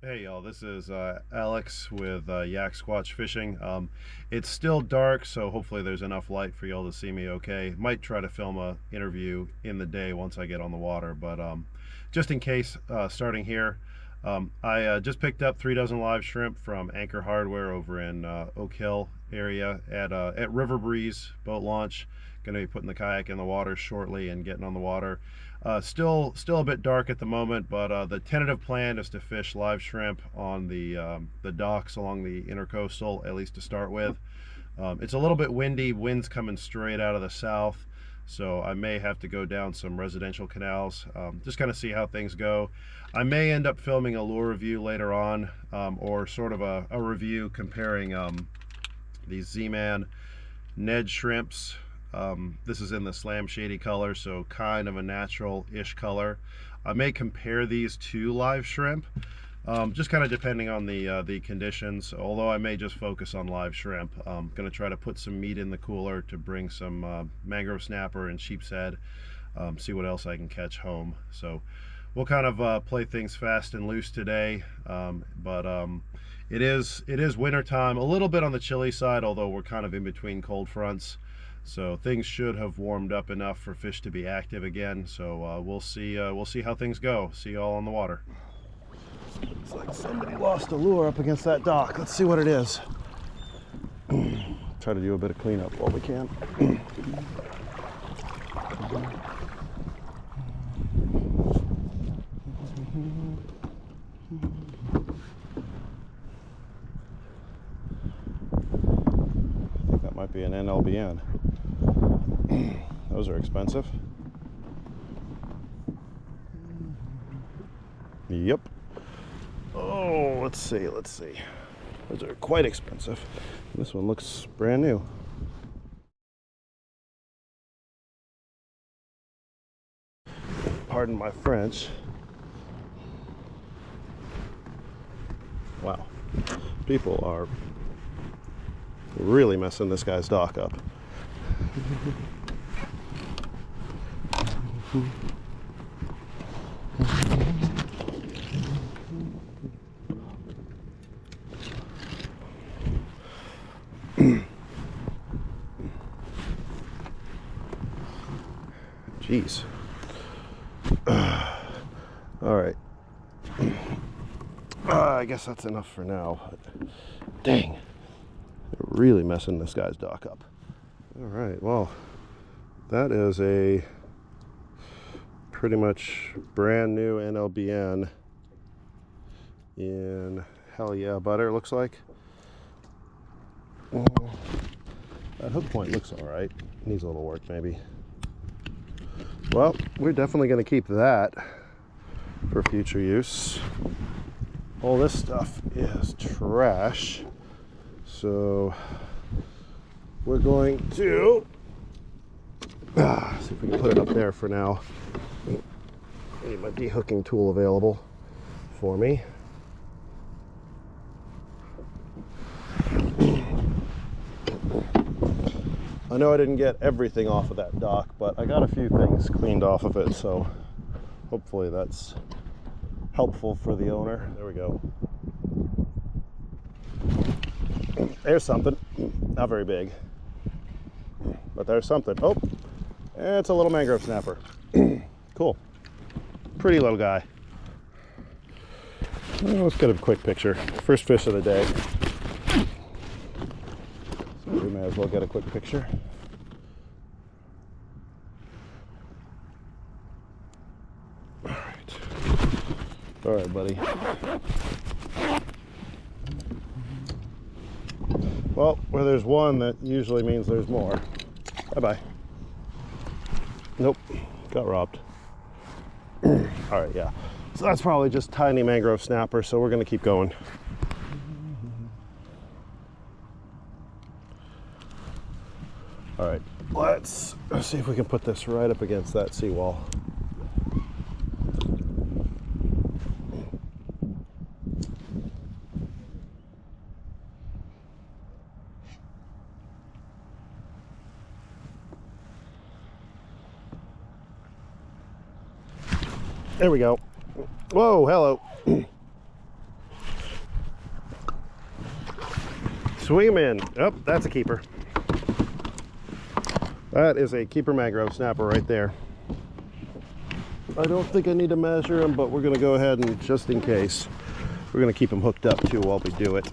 Hey y'all, this is Alex with Yak Squatch Fishing. It's still dark, so hopefully there's enough light for y'all to see me okay. Might try to film a interview in the day once I get on the water, but just in case, starting here, I just picked up 3 dozen live shrimp from Anchor Hardware over in Oak Hill area at River Breeze boat launch. Going to be putting the kayak in the water shortly and getting on the water. Still a bit dark at the moment, but the tentative plan is to fish live shrimp on the docks along the intercoastal, at least to start with. It's a little bit windy, wind's coming straight out of the south, so I may have to go down some residential canals, just kind of see how things go. I may end up filming a lure review later on, or sort of a review comparing these Z-Man Ned ShrimpZ. This is in the Slam Shady color, so kind of a natural-ish color. I may compare these to live shrimp, just kind of depending on the conditions, although I may just focus on live shrimp. I'm going to try to put some meat in the cooler to bring some Mangrove Snapper and sheep's head, see what else I can catch home. So we'll kind of play things fast and loose today, but it is winter time, a little bit on the chilly side, although we're kind of in between cold fronts. So things should have warmed up enough for fish to be active again. So we'll see how things go. See you all on the water. Looks like somebody lost a lure up against that dock. Let's see what it is. Try to do a bit of cleanup while we can. I think that might be an NLBN. Those are expensive. Yep. Oh, let's see. Those are quite expensive. This one looks brand new. Pardon my French. Wow. People are really messing this guy's dock up. Jeez. All right. I guess that's enough for now. But dang, they're really messing this guy's dock up. All right. Well, that is a pretty much brand new NLBN in hell yeah butter, looks like. That hook point looks all right. Needs a little work maybe. Well, we're definitely going to keep that for future use. All this stuff is trash, so we're going to see if we can put it up there for now. Need my de-hooking tool available for me. I know I didn't get everything off of that dock, but I got a few things cleaned off of it, so hopefully that's helpful for the owner. There we go. There's something. Not very big, but there's something. Oh, it's a little mangrove snapper. Cool. Pretty little guy. Well, let's get a quick picture. First fish of the day. So we may as well get a quick picture. All right, buddy. Well, where there's one, that usually means there's more. Bye-bye. Nope, got robbed. All right, yeah. So that's probably just tiny mangrove snapper, so we're gonna keep going. All right, let's see if we can put this right up against that seawall. There we go. Whoa, hello. Swing him in. Oh, that's a keeper. That is a keeper mangrove snapper right there. I don't think I need to measure him, but we're going to go ahead and, just in case, we're going to keep him hooked up too while we do it.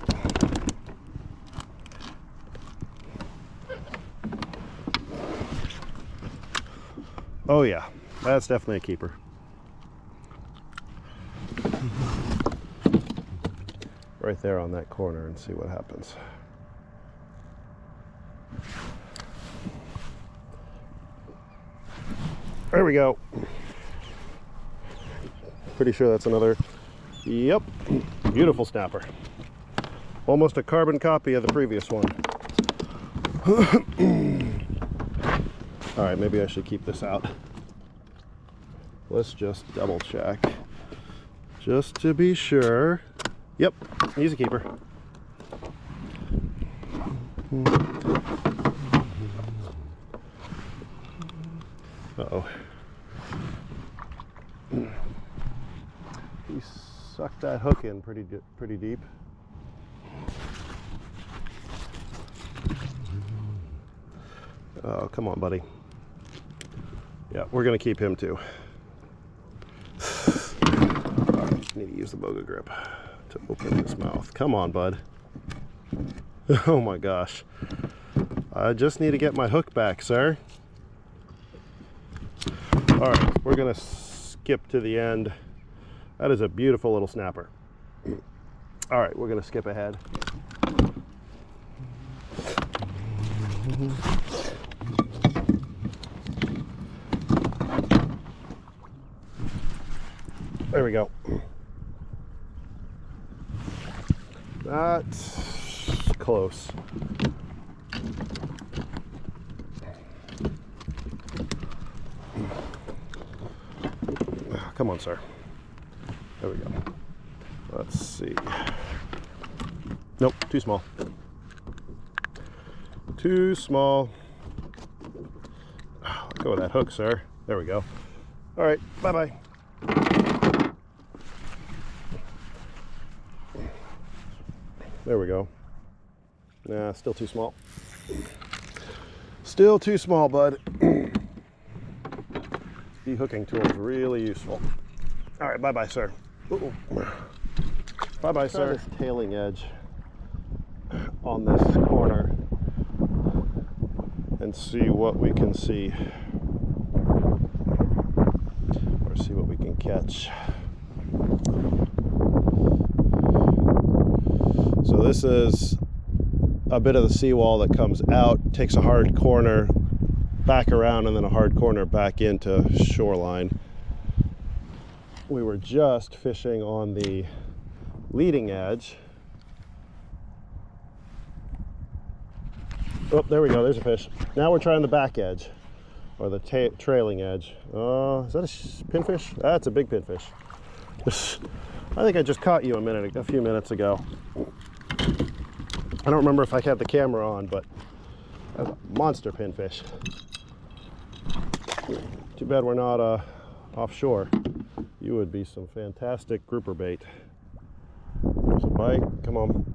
Oh yeah, that's definitely a keeper. Right there on that corner and see what happens. There we go. Pretty sure that's another, yep, beautiful snapper. Almost a carbon copy of the previous one. All right, maybe I should keep this out. Let's just double check, just to be sure. Yep, he's a keeper. Uh-oh. He sucked that hook in pretty deep. Oh, come on, buddy. Yeah, we're gonna keep him too. Need to use the boga grip to open his mouth. Come on, bud. Oh my gosh. I just need to get my hook back, sir. All right, we're gonna skip to the end. That is a beautiful little snapper. All right, we're gonna skip ahead. There we go. That's close. Come on, sir. There we go. Let's see. Nope, too small. Too small. Go with that hook, sir. There we go. All right, bye-bye. There we go. Nah, still too small. Still too small, bud. De-hooking tool is really useful. All right, bye-bye, sir. Bye-bye, sir. This tailing edge on this corner and see what we can see, or see what we can catch. So this is a bit of the seawall that comes out, takes a hard corner back around, and then a hard corner back into shoreline. We were just fishing on the leading edge. Oh, there we go, there's a fish. Now we're trying the back edge, or the trailing edge. Is that a pinfish? That's a big pinfish. I think I just caught you a few minutes ago. I don't remember if I had the camera on, but that's a monster pinfish. Too bad we're not offshore. You would be some fantastic grouper bait. There's a bite, come on.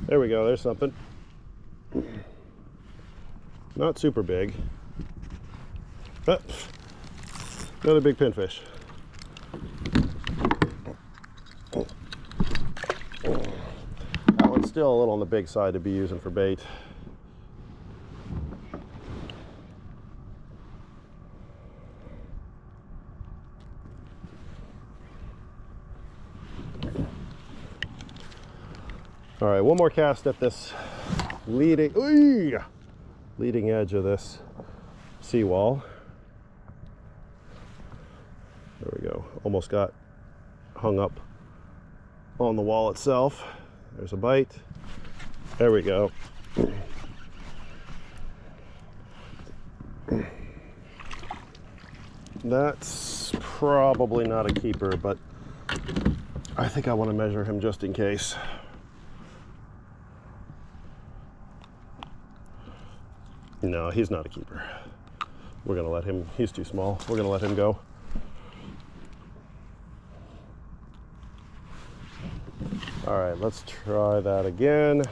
There we go, there's something. Not super big. But another big pinfish. That one's still a little on the big side to be using for bait. All right, one more cast at this leading edge of this seawall. There we go. Almost got hung up on the wall itself. There's a bite. There we go. That's probably not a keeper, but I think I want to measure him just in case. No, he's not a keeper. We're gonna let him, he's too small. We're gonna let him go. All right, let's try that again.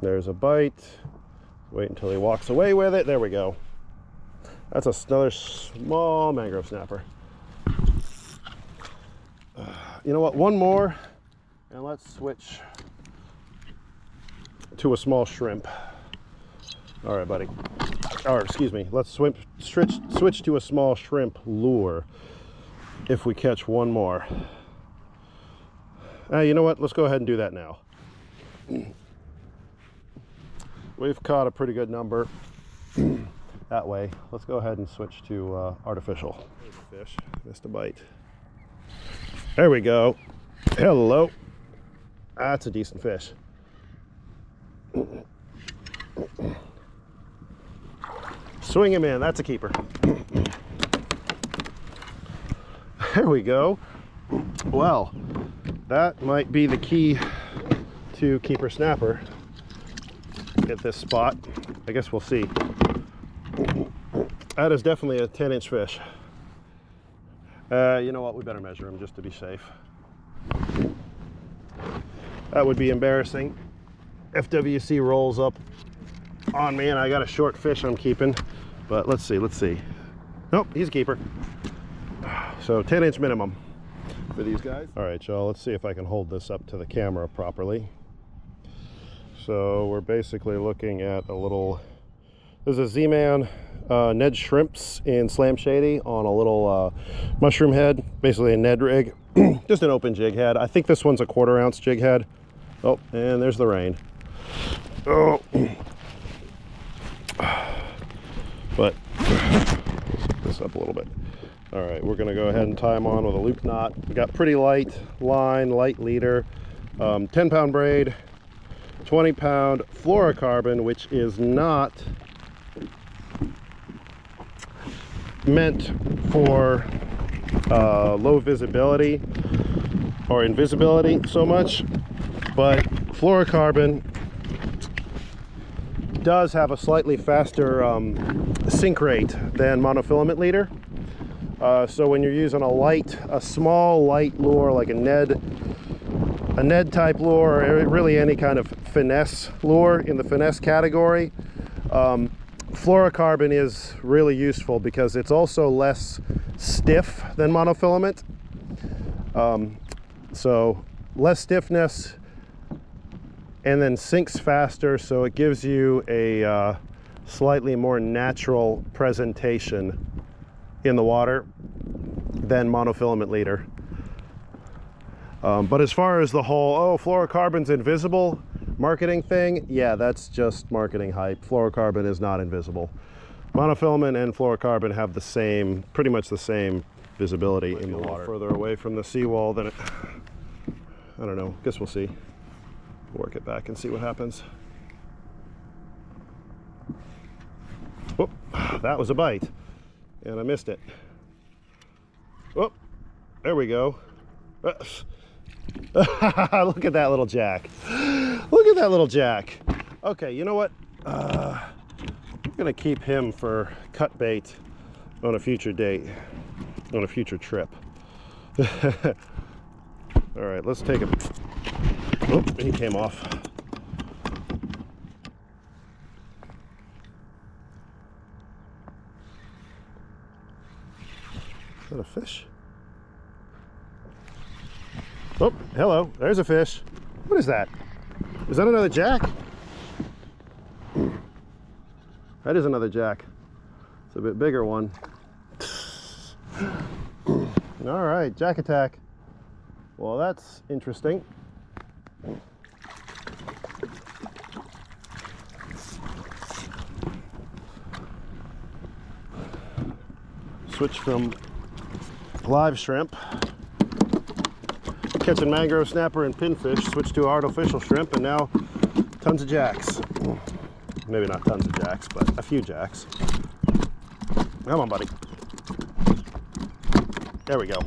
There's a bite. Wait until he walks away with it. There we go. That's another small mangrove snapper. You know what? One more, and let's switch to a small shrimp. All right, buddy. Or excuse me. Let's switch to a small shrimp lure. If we catch one more. You know what? Let's go ahead and do that now. We've caught a pretty good number that way. Let's go ahead and switch to artificial. There's a fish. Missed a bite. There we go. Hello. That's a decent fish. Swing him in. That's a keeper. There we go. Well, that might be the key to keeper snapper at this spot. I guess we'll see. That is definitely a 10-inch fish. You know what? We better measure him just to be safe. That would be embarrassing. FWC rolls up on me and I got a short fish I'm keeping. But let's see. Nope, he's a keeper. So 10-inch minimum for these guys. All right, y'all, let's see if I can hold this up to the camera properly. So we're basically looking at a little, there's a Z-Man Ned ShrimpZ in Slam Shady on a little mushroom head, basically a Ned rig, just an open jig head. I think this one's a 1/4 ounce jig head. Oh, and there's the rain. Oh, but let's this up a little bit. All right, we're gonna go ahead and tie them on with a loop knot. We got pretty light line, light leader, 10-pound braid, 20-pound fluorocarbon, which is not meant for low visibility or invisibility so much, but fluorocarbon does have a slightly faster sink rate than monofilament leader. So when you're using a small light lure like a Ned type lure, or really any kind of finesse lure in the finesse category, fluorocarbon is really useful because it's also less stiff than monofilament. So less stiffness, and then sinks faster, so it gives you a slightly more natural presentation in the water than monofilament leader. But as far as the whole, fluorocarbon's invisible marketing thing, yeah, that's just marketing hype. Fluorocarbon is not invisible. Monofilament and fluorocarbon have the same, pretty much the same visibility in the water. Further away from the seawall than it, I don't know, guess we'll see. Work it back and see what happens. Whoop, that was a bite, and I missed it. Whoop, there we go. Look at that little jack. Look at that little jack. Okay, you know what? I'm gonna keep him for cut bait on a future date, on a future trip. All right, let's take him. Oh, he came off. Is that a fish? Oh, hello, there's a fish. What is that? Is that another jack? That is another jack. It's a bit bigger one. All right, jack attack. Well, that's interesting. Switch from live shrimp, catching mangrove snapper and pinfish, switch to artificial shrimp, and now tons of jacks. Maybe not tons of jacks, but a few jacks. Come on, buddy. There we go.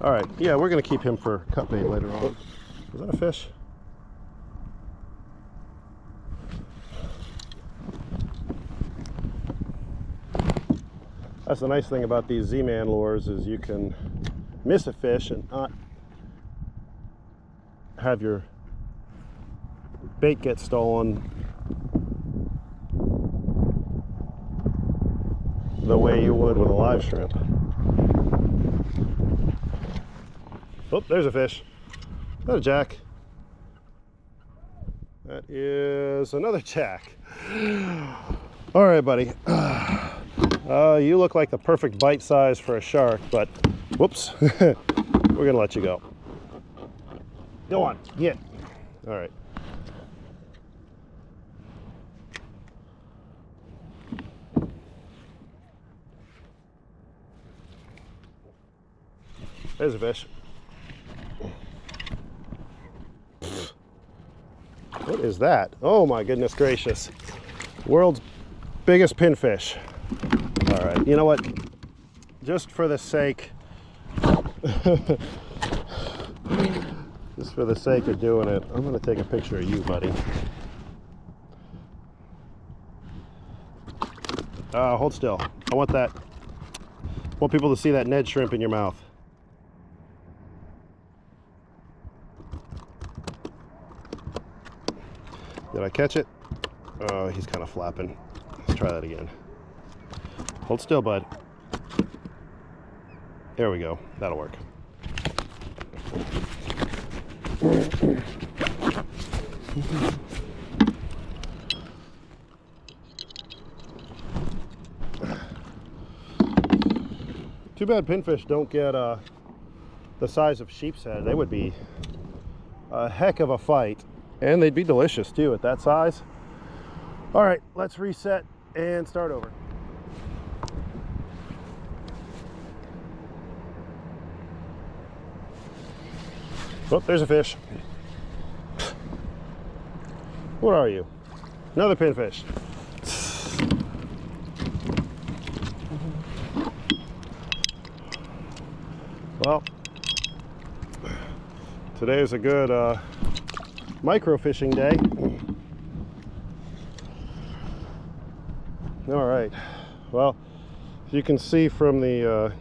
All right, yeah, we're gonna keep him for cut bait later on. Is that a fish? That's the nice thing about these Z-Man lures, is you can miss a fish and not have your bait get stolen the way you would with a live shrimp. Oh, there's a fish. Another jack. That is another jack. All right, buddy. You look like the perfect bite size for a shark, but whoops. We're gonna let you go. Go on, get. All right. There's a fish. What is that? Oh my goodness gracious. World's biggest pinfish. All right, you know what? Just for the sake, just for the sake of doing it, I'm gonna take a picture of you, buddy. Hold still. I want people to see that Ned shrimp in your mouth. Did I catch it? Oh, he's kind of flapping. Let's try that again. Hold still, bud. There we go. That'll work. Too bad pinfish don't get the size of sheep's head. They would be a heck of a fight. And they'd be delicious too at that size. All right, let's reset and start over. Oh, there's a fish. What are you? Another pinfish. Well, today is a good micro fishing day. All right, well, as you can see from the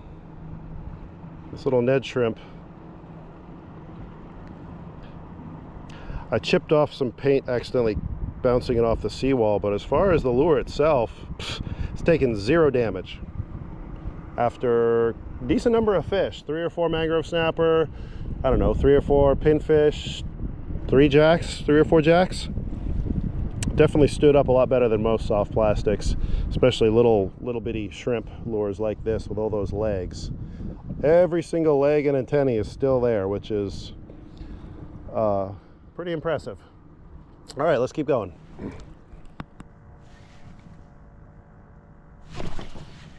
this little Ned shrimp, I chipped off some paint accidentally bouncing it off the seawall, but as far as the lure itself, it's taken 0 damage after a decent number of fish. 3 or 4 mangrove snapper, I don't know, 3 or 4 pinfish, 3 or 4 jacks. Definitely stood up a lot better than most soft plastics, especially little bitty shrimp lures like this with all those legs. Every single leg and antennae is still there, which is pretty impressive. All right, let's keep going.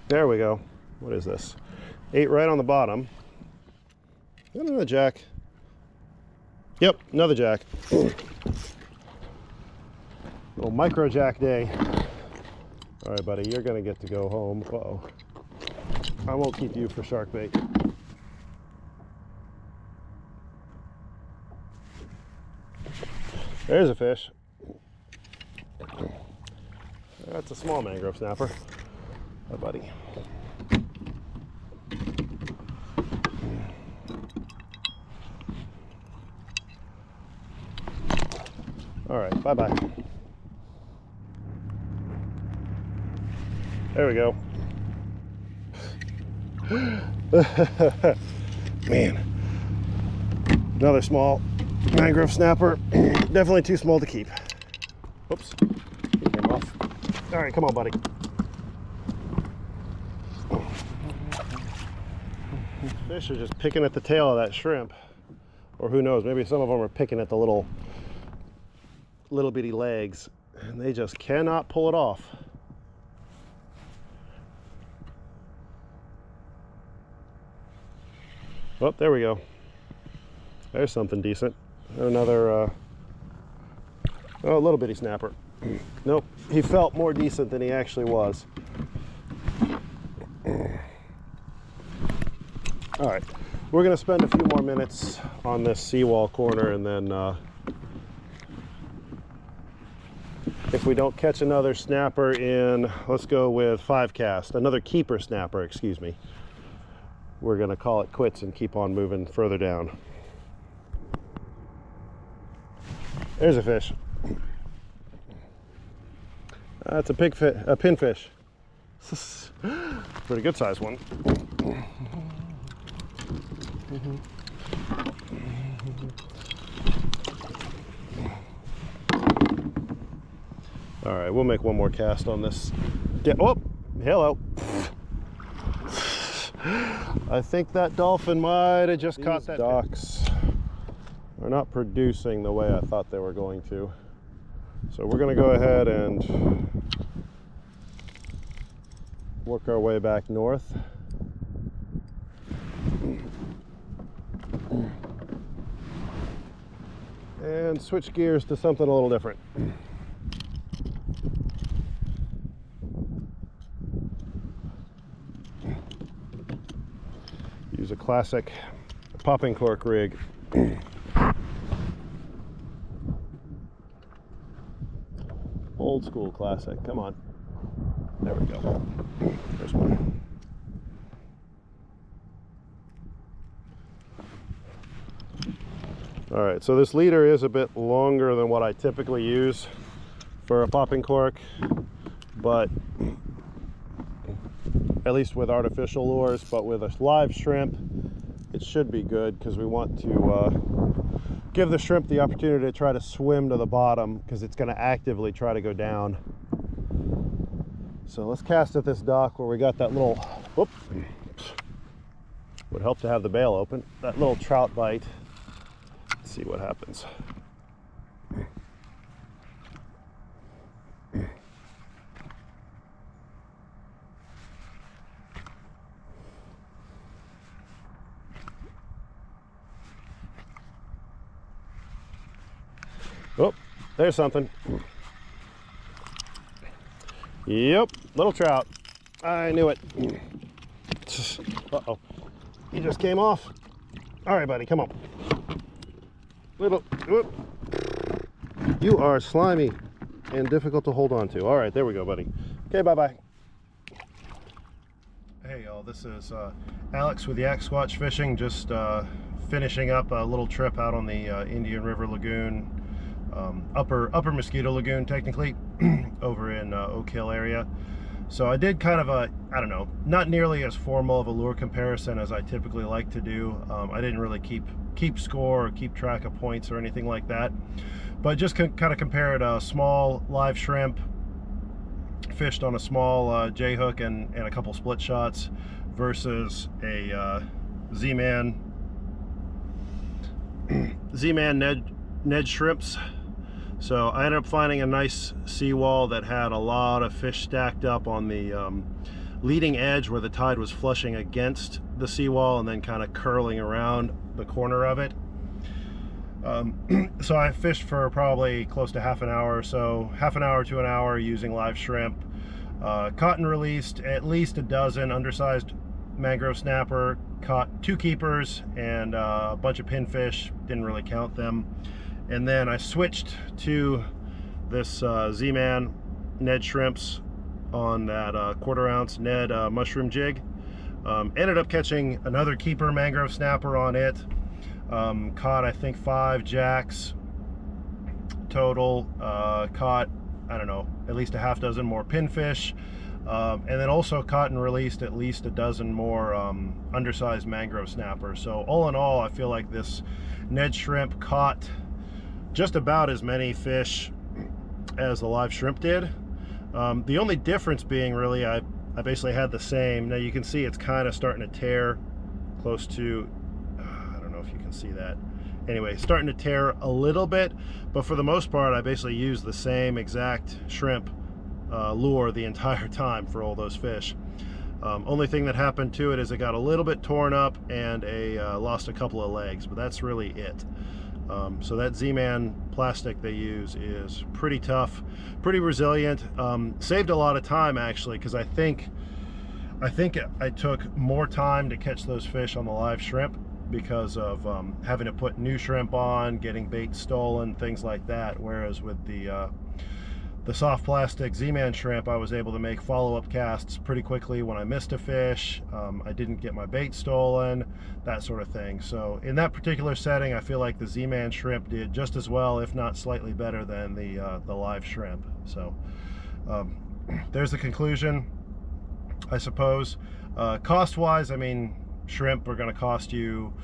There we go. What is this? 8 right on the bottom. Another jack. Yep, another jack. Little micro jack day. All right, buddy, you're gonna get to go home. Uh-oh. I won't keep you for shark bait. There's a fish. That's a small mangrove snapper. Hi, buddy. All right, bye-bye. There we go. Man, another small mangrove snapper. Definitely too small to keep. Whoops, he came off. All right, come on, buddy. Fish are just picking at the tail of that shrimp, or who knows, maybe some of them are picking at the little bitty legs, and they just cannot pull it off. Oh, there we go. There's something decent. Another oh, a little bitty snapper. Nope, he felt more decent than he actually was. All right, we're gonna spend a few more minutes on this seawall corner, and then if we don't catch another snapper in, let's go with 5 cast, another keeper snapper, excuse me, we're gonna call it quits and keep on moving further down. There's a fish. That's a pinfish. Pretty good sized one. All right, we'll make one more cast on this. Oh, hello. I think that dolphin might have just caught that. Docks are not producing the way I thought they were going to. So we're gonna go ahead and work our way back north. And switch gears to something a little different. Use a classic popping cork rig. Old school classic, come on. There we go. There's one. All right, so this leader is a bit longer than what I typically use for a popping cork, but at least with artificial lures, but with a live shrimp, it should be good because we want to give the shrimp the opportunity to try to swim to the bottom because it's going to actively try to go down. So let's cast at this dock where we got that little, whoop, would help to have the bail open, that little trout bite. Let's see what happens. Oh, there's something. Yep, little trout. I knew it. Uh-oh. He just came off. All right, buddy, come on. Little, whoop. You are slimy and difficult to hold on to. All right, there we go, buddy. Okay, bye-bye. Hey, y'all, this is Alex with Yak Squatch Fishing, just finishing up a little trip out on the Indian River Lagoon, upper Mosquito Lagoon, technically, over in Oak Hill area. So I did kind of a, I don't know, not nearly as formal of a lure comparison as I typically like to do. I didn't really keep score or keep track of points or anything like that, but just kind of compared a small live shrimp fished on a small J-hook and a couple split shots versus a Z-Man Ned ShrimpZ. So I ended up finding a nice seawall that had a lot of fish stacked up on the leading edge where the tide was flushing against the seawall and then kind of curling around the corner of it. So I fished for probably close to half an hour or so, half an hour to an hour using live shrimp. Caught and released at least a dozen undersized mangrove snapper, caught 2 keepers and a bunch of pinfish, didn't really count them. And then I switched to this Z-Man Ned ShrimpZ on that 1/4 ounce Ned mushroom jig. Ended up catching another keeper mangrove snapper on it. Caught I think 5 jacks total. Caught, I don't know, at least a half dozen more pinfish. And then also caught and released at least a dozen more undersized mangrove snappers. So all in all, I feel like this Ned shrimp caught just about as many fish as the live shrimp did. The only difference being really I basically had the same. Now you can see it's kind of starting to tear close to, I don't know if you can see that. Anyway, starting to tear a little bit, but for the most part I basically used the same exact shrimp lure the entire time for all those fish. Only thing that happened to it is it got a little bit torn up and lost a couple of legs, but that's really it. So that Z-Man plastic they use is pretty tough, pretty resilient. Saved a lot of time actually, because I think I took more time to catch those fish on the live shrimp because of having to put new shrimp on, getting bait stolen, things like that. Whereas with the the soft plastic Z-Man shrimp, I was able to make follow-up casts pretty quickly when I missed a fish. I didn't get my bait stolen, that sort of thing. So in that particular setting, I feel like the Z-Man shrimp did just as well, if not slightly better than the live shrimp. So there's the conclusion, I suppose. Cost-wise, I mean, shrimp are going to cost you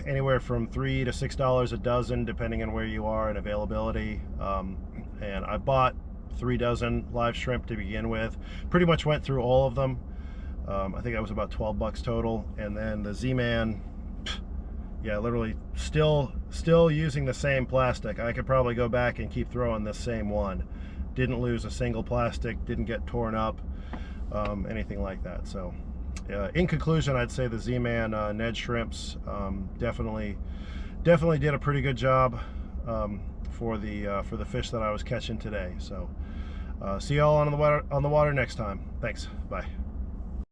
anywhere from $3 to $6 a dozen, depending on where you are and availability. And I bought 3 dozen live shrimp to begin with. Pretty much went through all of them. I think that was about 12 bucks total. And then the Z-Man, yeah, literally still using the same plastic. I could probably go back and keep throwing this same one. Didn't lose a single plastic, didn't get torn up, anything like that. So in conclusion, I'd say the Z-Man Ned ShrimpZ definitely did a pretty good job for the fish that I was catching today. So see y'all on the water next time. Thanks. Bye.